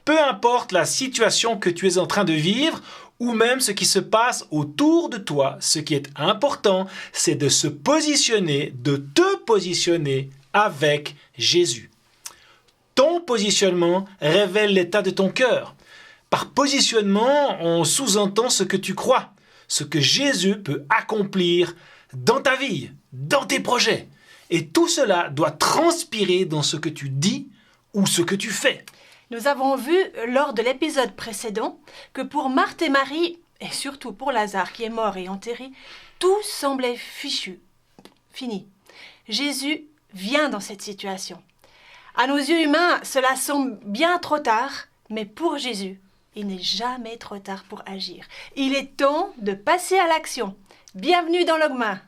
Peu importe la situation que tu es en train de vivre ou même ce qui se passe autour de toi, ce qui est important, c'est de se positionner, de te positionner avec Jésus. Ton positionnement révèle l'état de ton cœur. Par positionnement, on sous-entend ce que tu crois, ce que Jésus peut accomplir dans ta vie, dans tes projets. Et tout cela doit transpirer dans ce que tu dis ou ce que tu fais. Nous avons vu lors de l'épisode précédent que pour Marthe et Marie, et surtout pour Lazare qui est mort et enterré, tout semblait fini. Jésus vient dans cette situation. À nos yeux humains, cela semble bien trop tard, mais pour Jésus, il n'est jamais trop tard pour agir. Il est temps de passer à l'action. Bienvenue dans Logma.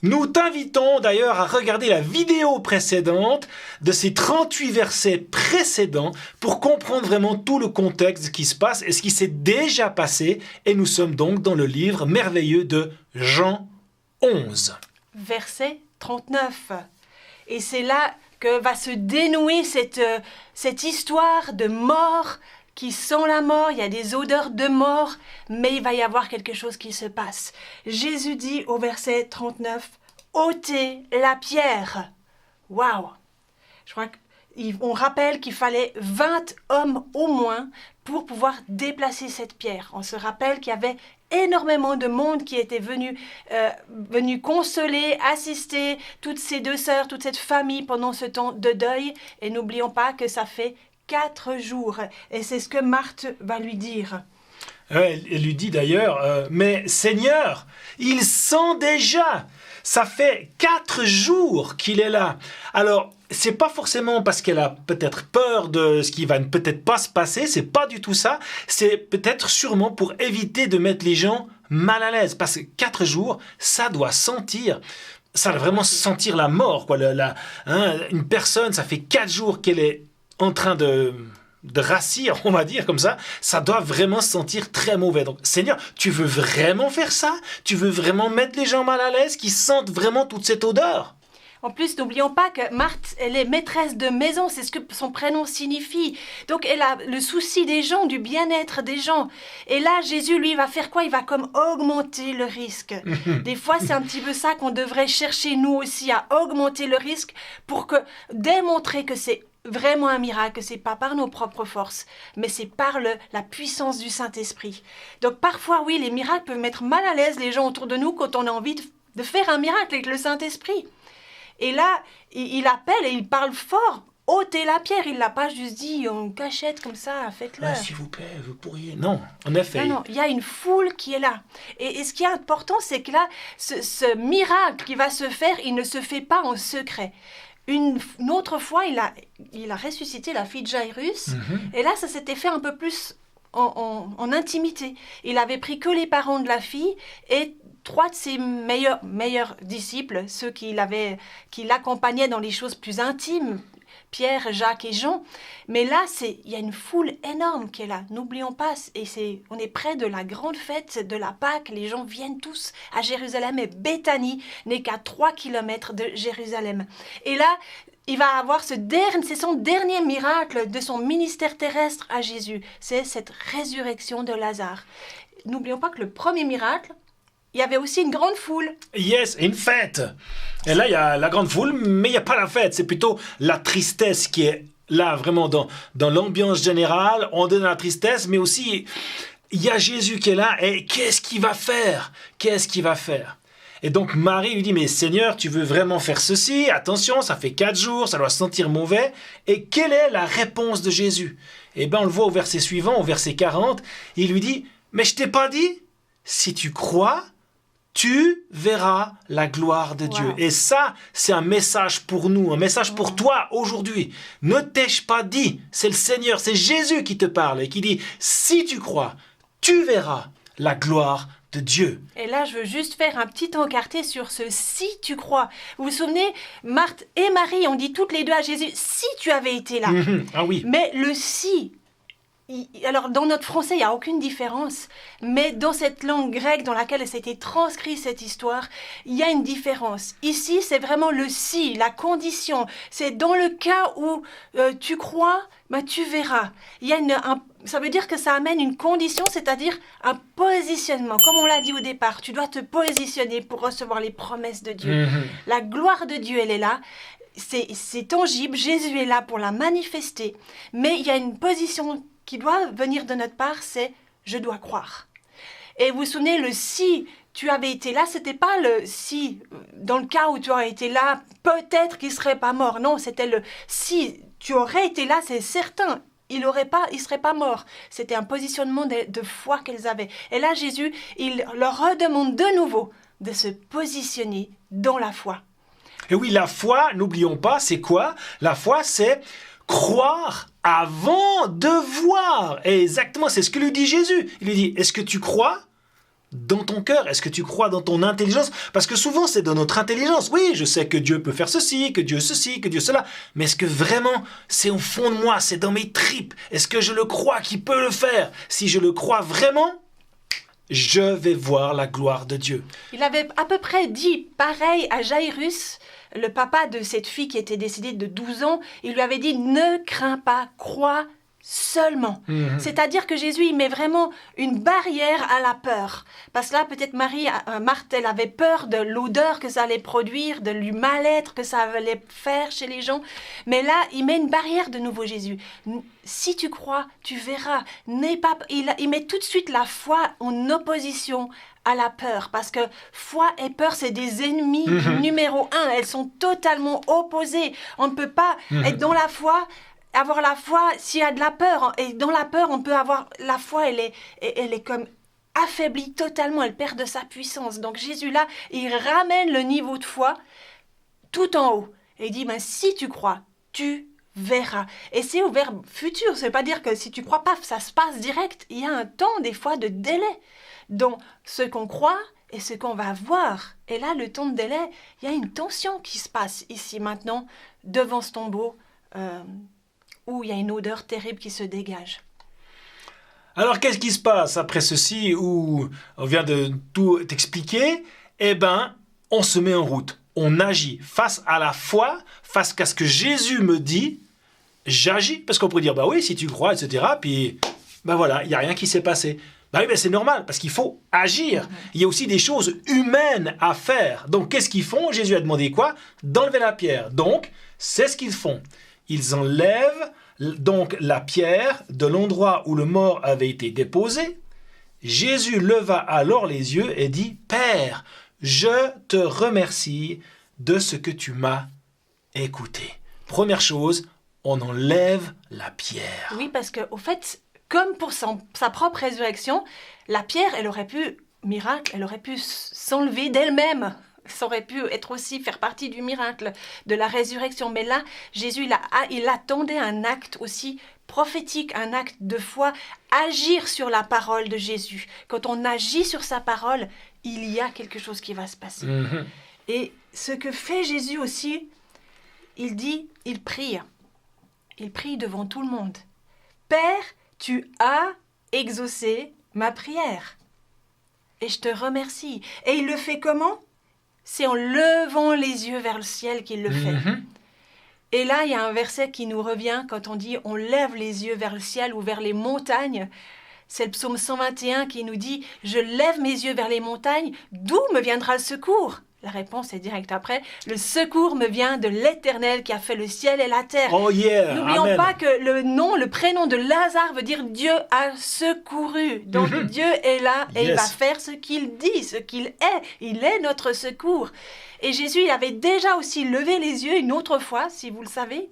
Nous t'invitons d'ailleurs à regarder la vidéo précédente de ces 38 versets précédents pour comprendre vraiment tout le contexte qui se passe et ce qui s'est déjà passé. Et nous sommes donc dans le livre merveilleux de Jean 11. Verset 39. Et c'est là que va se dénouer cette histoire de mort qui sent la mort, il y a des odeurs de mort, mais il va y avoir quelque chose qui se passe. Jésus dit au verset 39, « ôtez la pierre ». Waouh! Je crois qu'on rappelle qu'il fallait 20 hommes au moins pour pouvoir déplacer cette pierre. On se rappelle qu'il y avait énormément de monde qui était venu consoler, assister toutes ces deux sœurs, toute cette famille pendant ce temps de deuil. Et n'oublions pas que ça fait 4 jours. Et c'est ce que Marthe va lui dire. Elle lui dit d'ailleurs, mais Seigneur, il sent déjà. Ça fait 4 jours qu'il est là. Alors, c'est pas forcément parce qu'elle a peut-être peur de ce qui va peut-être pas se passer. C'est pas du tout ça. C'est peut-être sûrement pour éviter de mettre les gens mal à l'aise. Parce que 4 jours, ça doit sentir. Ça doit vraiment sentir la mort, quoi. Une personne, ça fait 4 jours qu'elle est en train de rassir, on va dire comme ça doit vraiment se sentir très mauvais. Donc, Seigneur, tu veux vraiment faire ça? Tu veux vraiment mettre les gens mal à l'aise, qui sentent vraiment toute cette odeur? En plus, n'oublions pas que Marthe, elle est maîtresse de maison, c'est ce que son prénom signifie. Donc, elle a le souci des gens, du bien-être des gens. Et là, Jésus, lui, va faire quoi? Il va comme augmenter le risque. Des fois, c'est un petit peu ça qu'on devrait chercher, nous aussi, à augmenter le risque pour démontrer que c'est vraiment un miracle, c'est pas par nos propres forces, mais c'est par la puissance du Saint-Esprit. Donc parfois, oui, les miracles peuvent mettre mal à l'aise les gens autour de nous quand on a envie de faire un miracle avec le Saint-Esprit. Et là, il appelle et il parle fort. Ôtez la pierre, il l'a pas juste dit en cachette comme ça, faites-le. Ah, s'il vous plaît, vous pourriez... Non, en effet. Non, il y a une foule qui est là. Et ce qui est important, c'est que là, ce miracle qui va se faire, il ne se fait pas en secret. Une autre fois, il a ressuscité la fille de Jairus. Et là, ça s'était fait un peu plus en intimité. Il avait pris que les parents de la fille et 3 de ses meilleurs disciples, ceux qui l'accompagnaient dans les choses plus intimes, Pierre, Jacques et Jean. Mais là, il y a une foule énorme qui est là. N'oublions pas, on est près de la grande fête de la Pâque. Les gens viennent tous à Jérusalem et Béthanie n'est qu'à 3 kilomètres de Jérusalem. Et là, il va avoir c'est son dernier miracle de son ministère terrestre à Jésus. C'est cette résurrection de Lazare. N'oublions pas que le premier miracle, il y avait aussi une grande foule. Yes, une fête. Et là, il y a la grande foule, mais il n'y a pas la fête. C'est plutôt la tristesse qui est là, vraiment dans l'ambiance générale. On donne la tristesse, mais aussi, il y a Jésus qui est là. Et qu'est-ce qu'il va faire? Qu'est-ce qu'il va faire? Et donc, Marie lui dit, mais Seigneur, tu veux vraiment faire ceci? Attention, ça fait 4 jours, ça doit sentir mauvais. Et quelle est la réponse de Jésus? Eh bien, on le voit au verset suivant, au verset 40. Il lui dit, mais je t'ai pas dit? Si tu crois, tu verras la gloire de Dieu. Et ça, c'est un message pour nous, un message pour toi aujourd'hui. Ne t'ai-je pas dit? C'est le Seigneur, c'est Jésus qui te parle et qui dit, si tu crois, tu verras la gloire de Dieu. Et là, je veux juste faire un petit encarté sur ce « si tu crois ». Vous vous souvenez, Marthe et Marie ont dit toutes les deux à Jésus « si tu avais été là ». Ah oui. Mais le « si », Alors, dans notre français, il n'y a aucune différence, mais dans cette langue grecque dans laquelle ça a été transcrit cette histoire, il y a une différence. Ici, c'est vraiment le si, la condition. C'est dans le cas où tu crois, tu verras. Il y a ça veut dire que ça amène une condition, c'est-à-dire un positionnement. Comme on l'a dit au départ, tu dois te positionner pour recevoir les promesses de Dieu. La gloire de Dieu, elle est là. C'est tangible, Jésus est là pour la manifester, mais il y a une position qui doit venir de notre part, c'est « je dois croire ». Et vous vous souvenez, le « si tu avais été là », c'était pas le « si, dans le cas où tu aurais été là, peut-être qu'il serait pas mort ». Non, c'était le « si tu aurais été là, c'est certain ». Il serait pas mort. C'était un positionnement de foi qu'elles avaient. Et là, Jésus, il leur redemande de nouveau de se positionner dans la foi. Et oui, la foi, n'oublions pas, c'est quoi? La foi, c'est croire avant de voir. Et exactement, c'est ce que lui dit Jésus. Il lui dit, est-ce que tu crois dans ton cœur? Est-ce que tu crois dans ton intelligence? Parce que souvent, c'est dans notre intelligence. Oui, je sais que Dieu peut faire ceci, que Dieu cela. Mais est-ce que vraiment, c'est au fond de moi, c'est dans mes tripes? Est-ce que je le crois qu'il peut le faire? Si je le crois vraiment, je vais voir la gloire de Dieu. Il avait à peu près dit pareil à Jairus, le papa de cette fille qui était décédée de 12 ans. Il lui avait dit « Ne crains pas, crois seulement ». C'est-à-dire que Jésus, il met vraiment une barrière à la peur. Parce que là, peut-être Marthe, elle avait peur de l'odeur que ça allait produire, de du mal-être que ça allait faire chez les gens. Mais là, il met une barrière de nouveau, Jésus. Si tu crois, tu verras. Il met tout de suite la foi en opposition à la peur, parce que foi et peur, c'est des ennemis numéro 1. Elles sont totalement opposées. On ne peut pas être dans la foi, avoir la foi s'il y a de la peur. Et dans la peur, on peut avoir la foi, elle est comme affaiblie totalement, elle perd de sa puissance. Donc Jésus là, il ramène le niveau de foi tout en haut. Et il dit, si tu crois, tu verras. Et c'est au verbe futur, ça ne veut pas dire que si tu crois pas, ça se passe direct. Il y a un temps, des fois, de délai dans ce qu'on croit et ce qu'on va voir. Et là, le temps de délai, il y a une tension qui se passe ici maintenant, devant ce tombeau, où il y a une odeur terrible qui se dégage. Alors, qu'est-ce qui se passe après ceci, où on vient de tout expliquer? Eh bien, on se met en route. On agit face à la foi, face à ce que Jésus me dit, j'agis. Parce qu'on pourrait dire, oui, si tu crois, etc. Puis, voilà, il n'y a rien qui s'est passé. Oui, c'est normal, parce qu'il faut agir. Il y a aussi des choses humaines à faire. Donc, qu'est-ce qu'ils font? Jésus a demandé quoi? D'enlever la pierre. Donc, c'est ce qu'ils font. Ils enlèvent donc la pierre de l'endroit où le mort avait été déposé. Jésus leva alors les yeux et dit, « Père, je te remercie de ce que tu m'as écouté. » Première chose, on enlève la pierre. Oui, parce qu'au fait, comme pour sa propre résurrection, la pierre, elle aurait pu s'enlever d'elle-même. Ça aurait pu être aussi faire partie du miracle de la résurrection. Mais là, Jésus, il attendait un acte aussi prophétique, un acte de foi, agir sur la parole de Jésus. Quand on agit sur sa parole, il y a quelque chose qui va se passer. Et ce que fait Jésus aussi, il prie. Il prie devant tout le monde. « Père, tu as exaucé ma prière. Et je te remercie. » Et il le fait comment? C'est en levant les yeux vers le ciel qu'il le fait. Et là, il y a un verset qui nous revient quand on dit « on lève les yeux vers le ciel ou vers les montagnes ». C'est le psaume 121 qui nous dit « je lève mes yeux vers les montagnes, d'où me viendra le secours ?» La réponse est directe après. « Le secours me vient de l'Éternel qui a fait le ciel et la terre. » Oh yeah, N'oublions pas que le prénom de Lazare veut dire « Dieu a secouru ». Donc Dieu est là et il va faire ce qu'il dit, ce qu'il est. Il est notre secours. Et Jésus, il avait déjà aussi levé les yeux une autre fois, si vous le savez.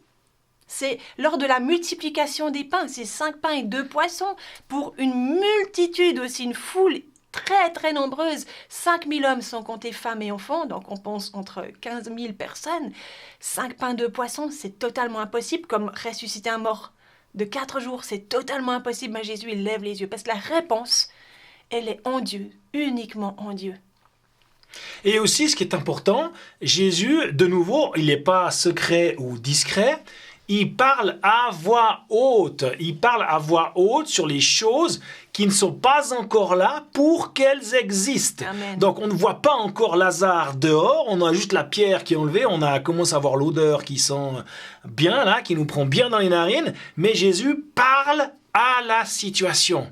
C'est lors de la multiplication des pains, c'est 5 pains et 2 poissons, pour une multitude aussi, une foule très très nombreuse. 5000 hommes sans compter femmes et enfants, donc on pense entre 15 000 personnes. 5 pains, 2 poissons, c'est totalement impossible, comme ressusciter un mort de 4 jours, c'est totalement impossible. Mais Jésus, il lève les yeux, parce que la réponse, elle est en Dieu, uniquement en Dieu. Et aussi, ce qui est important, Jésus, de nouveau, il n'est pas secret ou discret, il parle à voix haute. Il parle à voix haute sur les choses qui ne sont pas encore là pour qu'elles existent. Amen. Donc, on ne voit pas encore Lazare dehors. On a juste la pierre qui est enlevée. On a commencé à voir l'odeur qui sent bien, là, qui nous prend bien dans les narines. Mais Jésus parle à la situation.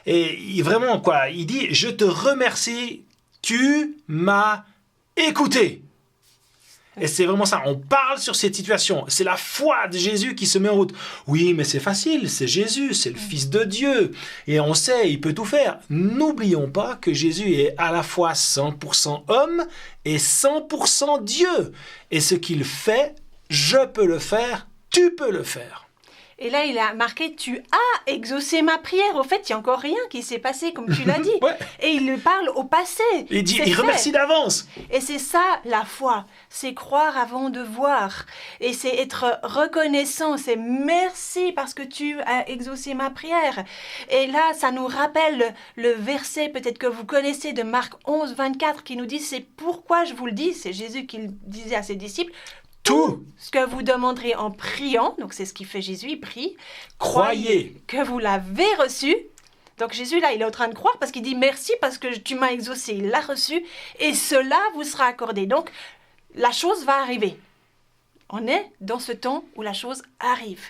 Et vraiment, quoi, il dit, je te remercie, tu m'as écouté. Et c'est vraiment ça, on parle sur cette situation. C'est la foi de Jésus qui se met en route. Oui, mais c'est facile, c'est Jésus, c'est le Fils de Dieu. Et on sait, il peut tout faire. N'oublions pas que Jésus est à la fois 100% homme et 100% Dieu. Et ce qu'il fait, je peux le faire, tu peux le faire. Et là, il a marqué, tu as exaucé ma prière. Au fait, il n'y a encore rien qui s'est passé, comme tu l'as dit. Ouais. Et il lui parle au passé. Il dit, C'est il fait. remercie d'avance. Et c'est ça, la foi. C'est croire avant de voir. Et c'est être reconnaissant. C'est merci parce que tu as exaucé ma prière. Et là, ça nous rappelle le verset, peut-être que vous connaissez, de Marc 11, 24, qui nous dit, c'est pourquoi je vous le dis, c'est Jésus qui le disait à ses disciples, Tout, ce que vous demanderez en priant, donc c'est ce qu'il fait Jésus, il prie, croyez. que vous l'avez reçu. Donc Jésus, là, il est en train de croire parce qu'il dit merci parce que tu m'as exaucé, il l'a reçu, et cela vous sera accordé. Donc, la chose va arriver. On est dans ce temps où la chose arrive.